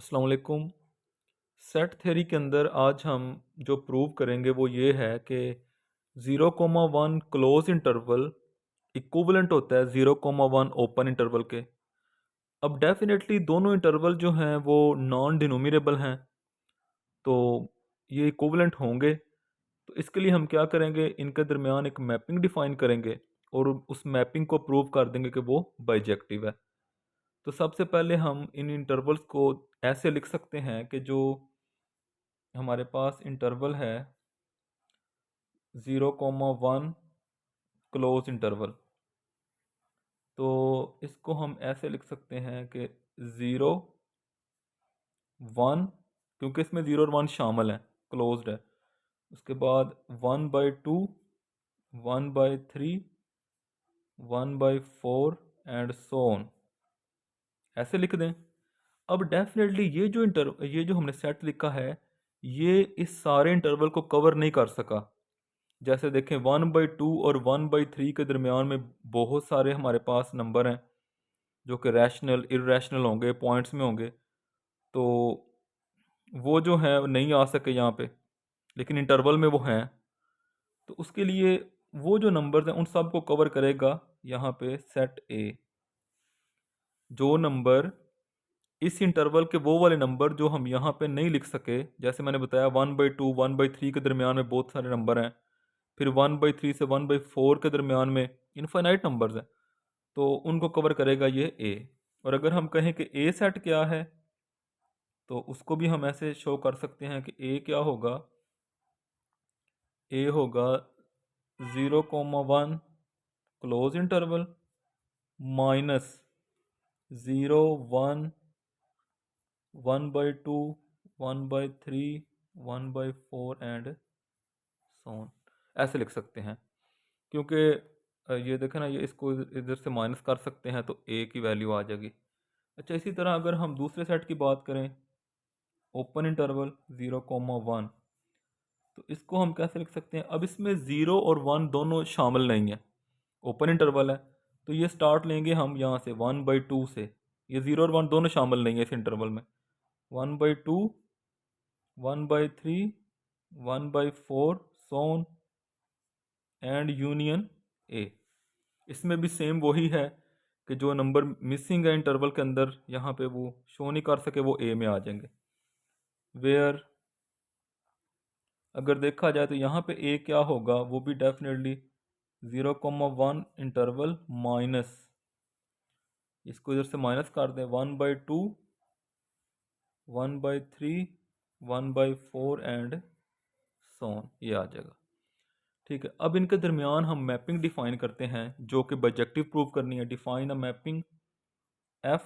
अस्सलाम वालेकुम। Set theory के अंदर आज हम जो प्रूव करेंगे वो ये है कि 0,1 क्लोज इंटरवल इक्विवेलेंट होता है 0,1 ओपन इंटरवल के। अब डेफिनेटली दोनों इंटरवल जो हैं वो नॉन डिनोमिनेबल हैं, तो ये इक्विवेलेंट होंगे। तो इसके लिए हम क्या करेंगे, इनके दरमियान एक मैपिंग डिफाइन करेंगे और उस मैपिंग को प्रूव कर देंगे कि वो बाइजेक्टिव है। तो सबसे पहले हम इन इंटरवल्स को ऐसे लिख सकते हैं कि जो हमारे पास इंटरवल है 0,1 क्लोज इंटरवल, तो इसको हम ऐसे लिख सकते हैं कि 0, 1, क्योंकि इसमें 0 और 1 शामिल हैं, क्लोज्ड है। उसके बाद 1/2, 1/3, 1/4 एंड सो ऑन, ऐसे लिख दें। अब डेफिनेटली ये जो हमने सेट लिखा है, ये इस सारे इंटरवल को कवर नहीं कर सका। जैसे देखें 1/2 और 1/3 के दरमियान में बहुत सारे हमारे पास नंबर हैं जो कि रैशनल इर्रेशनल होंगे, पॉइंट्स में होंगे, तो वो जो है नहीं आ सके यहाँ पे, लेकिन इंटरवल में वो हैं। तो उसके लिए वो जो नंबर्स हैं उन सब को कवर करेगा यहाँ पे सेट ए। जो नंबर इस इंटरवल के वो वाले नंबर जो हम यहाँ पे नहीं लिख सके, जैसे मैंने बताया 1/2 1/3 के दरमियान में बहुत सारे नंबर हैं, फिर 1/3 से 1/4 के दरमियान में इनफाइनाइट नंबर्स हैं, तो उनको कवर करेगा ये ए। और अगर हम कहें कि ए सेट क्या है, तो उसको भी हम ऐसे शो कर सकते हैं कि ए क्या होगा। ए होगा 0,1 close interval minus 0, 1, 1/2, 1/3, 1/4 and so on, ऐसे लिख सकते हैं। क्योंकि ये देखें ना, ये इसको इधर से माइनस कर सकते हैं तो ए की वैल्यू आ जाएगी। अच्छा, इसी तरह अगर हम दूसरे सेट की बात करें, ओपन इंटरवल 0,1, तो इसको हम कैसे लिख सकते हैं। अब इसमें 0 और 1 दोनों शामिल नहीं है, ओपन इंटरवल है, तो ये स्टार्ट लेंगे हम यहाँ से 1/2 से। ये 0 और 1 दोनों शामिल नहीं है इस इंटरवल में। 1/2, 1/3, 1/4 सोन एंड यूनियन ए। इसमें भी सेम वही है कि जो नंबर मिसिंग है इंटरवल के अंदर, यहाँ पे वो शो नहीं कर सके, वो ए में आ जाएंगे। वेयर अगर देखा जाए तो यहाँ पे ए क्या होगा, वो भी डेफिनेटली 0,1 इंटरवल माइनस, इसको इधर से माइनस कर दें 1/2, 1/3, 1/4 एंड सोन, ये आ जाएगा। ठीक है, अब इनके दरमियान हम मैपिंग डिफाइन करते हैं जो कि बाइजेक्टिव प्रूव करनी है। Define a mapping f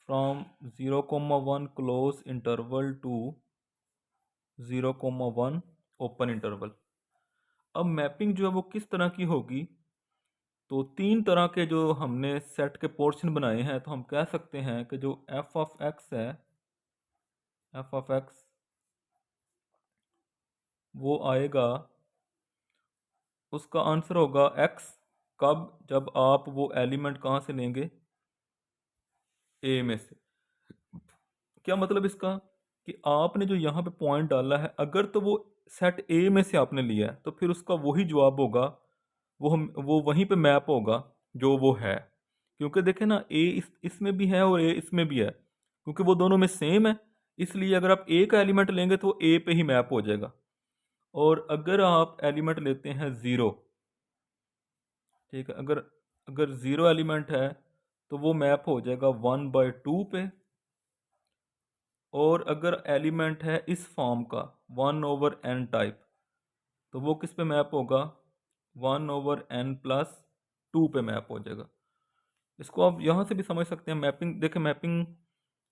from 0,1 close interval to 0,1 open interval. अब मैपिंग जो है वो किस तरह की होगी, तो तीन तरह के जो हमने सेट के पोर्शन बनाए हैं, तो हम कह सकते हैं कि जो एफ ऑफ एक्स है, एफ ऑफ एक्स वो आएगा, उसका आंसर होगा एक्स। कब? जब आप वो एलिमेंट कहाँ से लेंगे, ए में से। क्या मतलब इसका, कि आपने जो यहाँ पे पॉइंट डाला है, अगर तो वो सेट ए में से आपने लिया है, तो फिर उसका वही जवाब होगा, वो वहीं पे मैप होगा जो वो है। क्योंकि देखें ना, ए इसमें भी है और ए इसमें भी है, क्योंकि वो दोनों में सेम है, इसलिए अगर आप ए का एलिमेंट लेंगे तो ए पे ही मैप हो जाएगा। और अगर आप एलिमेंट लेते हैं ज़ीरो, ठीक है, अगर अगर ज़ीरो एलिमेंट है तो वो मैप हो जाएगा 1/2 पे। और अगर एलिमेंट है इस फॉर्म का 1/n टाइप, तो वो किस पे मैप होगा, 1/n+2 पे मैप हो जाएगा। इसको आप यहाँ से भी समझ सकते हैं। मैपिंग देखें, मैपिंग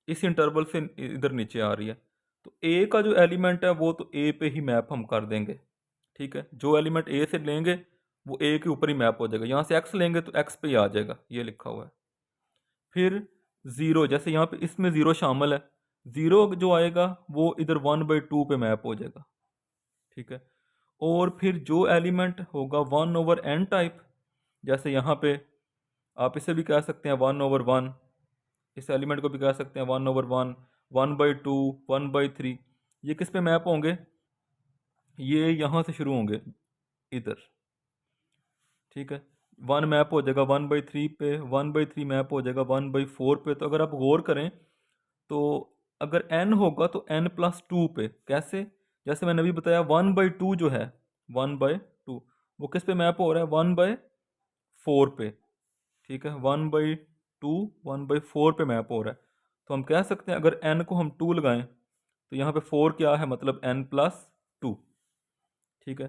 इस इंटरवल से इधर नीचे आ रही है, तो ए का जो एलिमेंट है वो तो ए पे ही मैप हम कर देंगे। ठीक है, जो एलिमेंट ए से लेंगे वो ए के ऊपर ही मैप हो जाएगा। यहाँ से एक्स लेंगे तो एक्स पे ही आ जाएगा, ये लिखा हुआ है। फिर ज़ीरो, जैसे यहाँ पे इसमें ज़ीरो शामिल है, ज़ीरो जो आएगा वो इधर 1/2 पे मैप हो जाएगा। ठीक है, और फिर जो एलिमेंट होगा 1/n टाइप, जैसे यहाँ पे आप इसे भी कह सकते हैं 1/1, इस एलिमेंट को भी कह सकते हैं 1/1, 1/2, 1/3। ये किस पे मैप होंगे? ये यहाँ से शुरू होंगे इधर, ठीक है। 1 मैप हो जाएगा 1/3 पे, 1/3 मैप हो जाएगा 1/4 पे। तो अगर आप गौर करें तो अगर n होगा तो n+2 पे। कैसे? जैसे मैंने अभी बताया 1/2 जो है, 1/2 वो किस पे मैप हो रहा है? 1/4 पे, ठीक है। 1/2 1/4 पे मैप हो रहा है। तो हम कह सकते हैं अगर n को हम 2 लगाएं तो यहाँ पे 4 क्या है, मतलब n+2, ठीक है।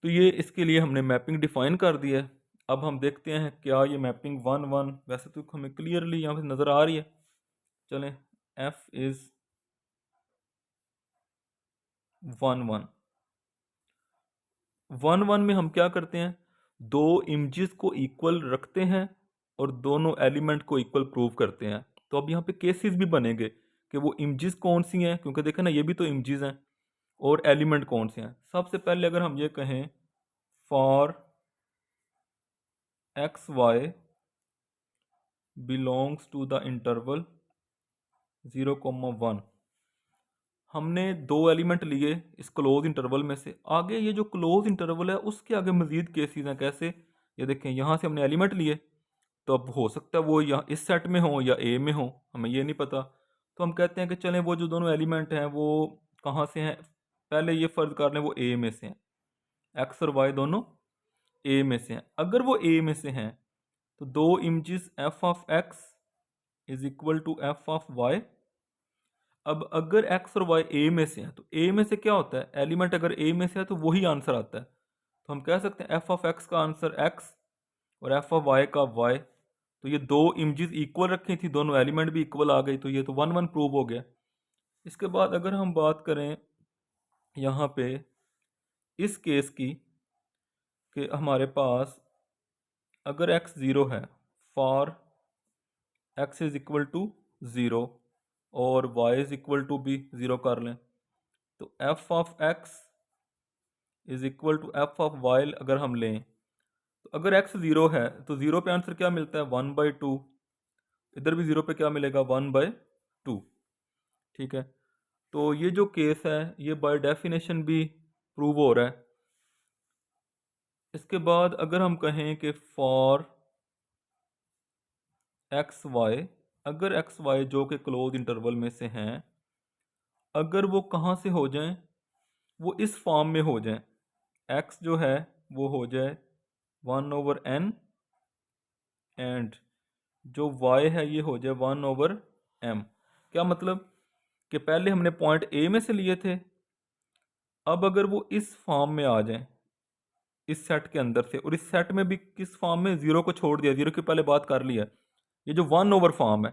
तो ये इसके लिए हमने मैपिंग डिफाइन कर दिया है। अब हम देखते हैं क्या ये मैपिंग 1 1, वैसे तो हमें क्लियरली यहाँ पे नज़र आ रही है। चलें, f इज़ 1 1। 1 1 में हम क्या करते हैं? दो इमेजेस को इक्वल रखते हैं और दोनों एलिमेंट को इक्वल प्रूव करते हैं। तो अब यहाँ पे केसेस भी बनेंगे कि वो इमेजेस कौन सी हैं, क्योंकि देखें ना ये भी तो इमेजेस हैं, और एलिमेंट कौन से हैं। सबसे पहले अगर हम ये कहें for x y belongs to the interval 0, 1, हमने दो एलिमेंट लिए इस क्लोज इंटरवल में से। आगे ये जो क्लोज इंटरवल है उसके आगे मजीद केसेस हैं। कैसे? ये देखें, यहाँ से हमने एलिमेंट लिए, तो अब हो सकता है वो या इस सेट में हो या ए में हो, हमें ये नहीं पता। तो हम कहते हैं कि चलें वो जो दोनों एलिमेंट हैं वो कहाँ से हैं, पहले ये फ़र्ज कर लें वो ए में से हैं। एक्स और वाई दोनों ए में से हैं। अगर वो ए में से हैं तो दो images f of x is equal to f of y. अब अगर एक्स और वाई ए में से हैं तो ए में से क्या होता है, एलिमेंट अगर ए में से है तो वही आंसर आता है। तो हम कह सकते हैं एफ ऑफ एक्स का आंसर एक्स और एफ ऑफ वाई का वाई। तो ये दो इमेजेस इक्वल रखी थी, दोनों एलिमेंट भी इक्वल आ गई, तो ये तो 1 1 प्रूव हो गया। इसके बाद अगर हम बात करें यहाँ पे इस केस की कि हमारे पास अगर एक्स ज़ीरो है, for x is equal to zero और वाई इज इक्वल टू भी ज़ीरो कर लें, तो f of x is equal to f of y अगर हम लें, तो अगर एक्स ज़ीरो है तो ज़ीरो पे आंसर क्या मिलता है? 1/2। इधर भी ज़ीरो पे क्या मिलेगा? 1/2, ठीक है। तो ये जो केस है ये बाय डेफिनेशन भी प्रूव हो रहा है। इसके बाद अगर हम कहें कि फॉर एक्स वाई, अगर एक्स वाई जो कि क्लोज इंटरवल में से हैं, अगर वो कहाँ से हो जाएं, वो इस फॉर्म में हो जाएं, एक्स जो है वो हो जाए 1/n एंड जो y है ये हो जाए 1/m। क्या मतलब कि पहले हमने पॉइंट ए में से लिए थे, अब अगर वो इस फॉर्म में आ जाएं इस सेट के अंदर से, और इस सेट में भी किस फॉर्म में? ज़ीरो को छोड़ दिया, ज़ीरो की पहले बात कर लिया, ये जो 1 ओवर फॉर्म है,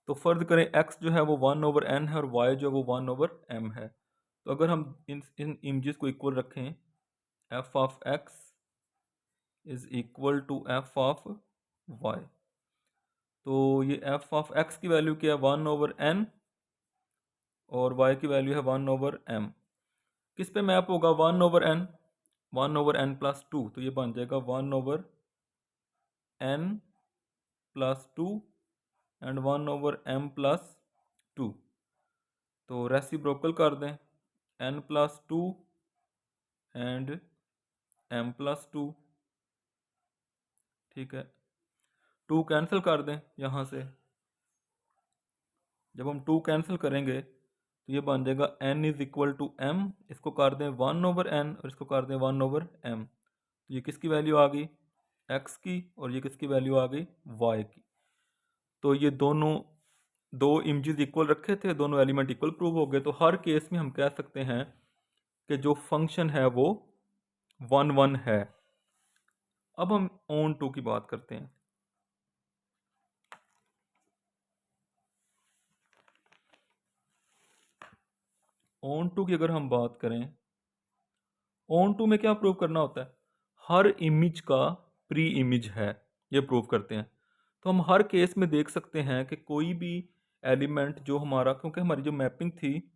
तो फर्ज करें x जो है वो 1/n है और y जो है वो 1/m है। तो अगर हम इन इमेजेस को इक्वल रखें, f of x is equal to f of y, तो ये f ऑफ x की वैल्यू क्या है? 1/n और y की वैल्यू है 1/m। किस पे मैप होगा? 1/n, 1/n+2, तो ये बन जाएगा 1/n+2 एंड 1/m+2। तो रेसिप्रोकल कर दें, n+2 एंड m+2, ठीक है। 2 कैंसिल कर दें यहाँ से, जब हम 2 कैंसिल करेंगे तो ये बन जाएगा n is equal to m, इसको कर दें 1/n और इसको कर दें 1/m। तो ये किसकी वैल्यू आ गई? x की, और ये किसकी वैल्यू आ गई? y की। तो ये दोनों दो इमेजेस इक्वल रखे थे, दोनों एलिमेंट इक्वल प्रूव हो गए। तो हर केस में हम कह सकते हैं कि जो फंक्शन है वो 1 1 है। अब हम ऑन टू की बात करते हैं। ऑन टू की अगर हम बात करें, ऑन टू में क्या प्रूव करना होता है? हर इमेज का प्री इमेज है, ये प्रूव करते हैं। तो हम हर केस में देख सकते हैं कि कोई भी एलिमेंट जो हमारा, क्योंकि हमारी जो मैपिंग थी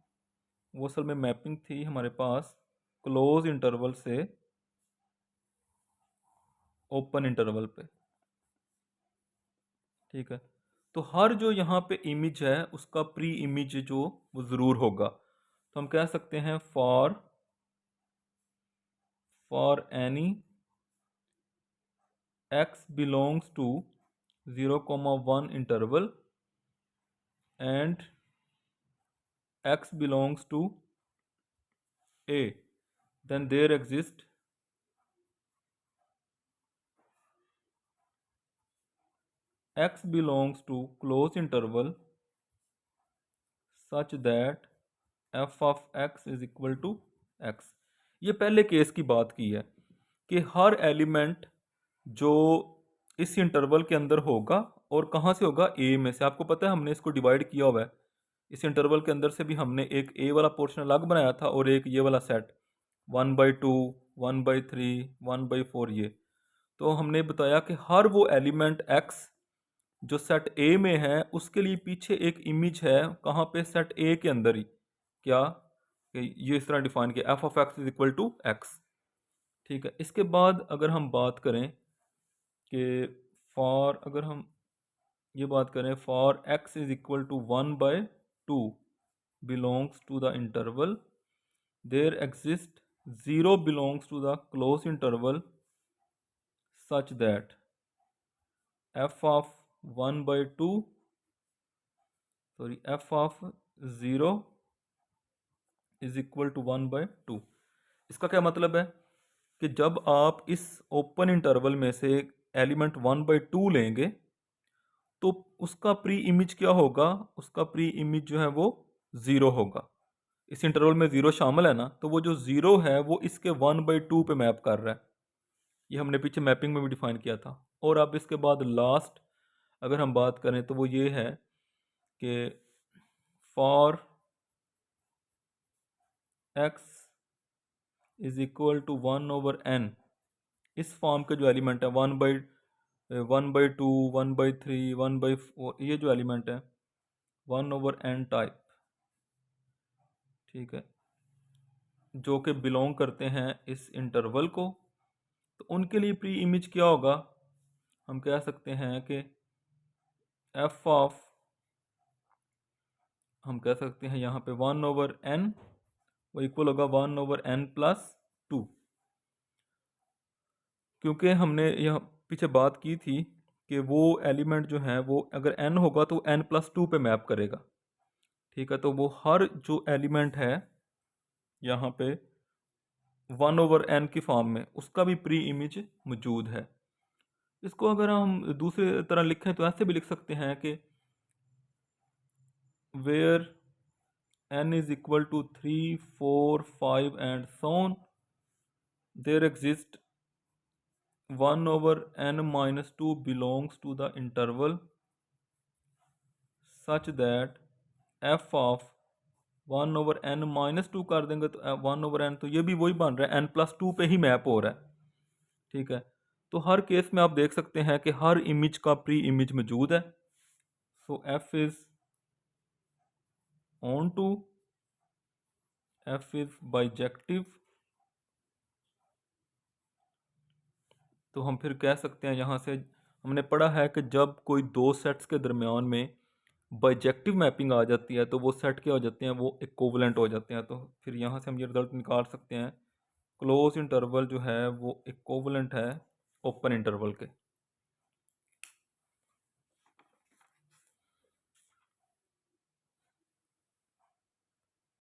वो असल में मैपिंग थी हमारे पास क्लोज इंटरवल से ओपन इंटरवल पे, ठीक है। तो हर जो यहाँ पे इमेज है उसका प्री इमेज जो वो ज़रूर होगा। तो हम कह सकते हैं for any x belongs to 0,1 interval and x belongs to a, then there exists x belongs to closed interval such that f of x is equal to x। ये पहले केस की बात की है कि हर एलिमेंट जो इस इंटरवल के अंदर होगा, और कहाँ से होगा, ए में से। आपको पता है हमने इसको डिवाइड किया हुआ है, इस इंटरवल के अंदर से भी हमने एक ए वाला पोर्शन अलग बनाया था और एक ये वाला सेट 1/2, 1/3, 1/4 ये। तो हमने बताया कि हर वो एलिमेंट x जो सेट ए में है उसके लिए पीछे एक इमेज है, कहाँ पे, सेट ए के अंदर ही। क्या कि ये इस तरह डिफाइन किया f of x is equal to x. ठीक है, इसके बाद अगर हम बात करें कि अगर हम ये बात करें for x is equal to 1/2 belongs to the interval there exist 0 belongs to the close interval such that f of 1/2 f of 0 is equal to 1/2। इसका क्या मतलब है कि जब आप इस ओपन इंटरवल में से एलिमेंट 1/2 लेंगे तो उसका प्री इमेज क्या होगा, उसका प्री इमेज जो है वो 0 होगा। इस इंटरवल में 0 शामिल है ना, तो वो जो 0 है वो इसके 1/2 पे मैप कर रहा है। ये हमने पीछे मैपिंग में भी डिफाइन किया था। और अब इसके बाद लास्ट अगर हम बात करें तो वो ये है कि for x is equal to 1/n, इस फॉर्म के जो एलिमेंट है 1/2, 1/3, 1/4, ये जो एलिमेंट है 1/n टाइप, ठीक है, जो कि बिलोंग करते हैं इस इंटरवल को, तो उनके लिए प्री इमेज क्या होगा, हम कह सकते हैं कि f ऑफ, हम कह सकते हैं यहाँ पे 1/n वो इक्वल होगा 1/n+2, क्योंकि हमने यहाँ पीछे बात की थी कि वो एलिमेंट जो है वो अगर n होगा तो n+2 पे मैप करेगा। ठीक है, तो वो हर जो एलिमेंट है यहाँ पे 1/n की फॉर्म में उसका भी प्री इमेज मौजूद है। इसको अगर हम दूसरी तरह लिखें तो ऐसे भी लिख सकते हैं कि where n is equal to 3, 4, 5 and so on, there exist 1/n-2 belongs to the interval such that f of 1/n-2 कर देंगे तो 1/n, तो ये भी वही बन रहा है, n+2 पे ही मैप हो रहा है। ठीक है, तो हर केस में आप देख सकते हैं कि हर इमेज का प्री इमेज मौजूद है। So f is onto, f is bijective. तो हम फिर कह सकते हैं, यहाँ से हमने पढ़ा है कि जब कोई दो सेट्स के दरमियान में बाइजेक्टिव मैपिंग आ जाती है तो वो सेट क्या हो जाते हैं, वो इक्विवेलेंट हो जाते हैं। तो फिर यहाँ से हम ये रिजल्ट निकाल सकते हैं, क्लोज इंटरवल जो है वो इक्विवेलेंट है ओपन इंटरवल के।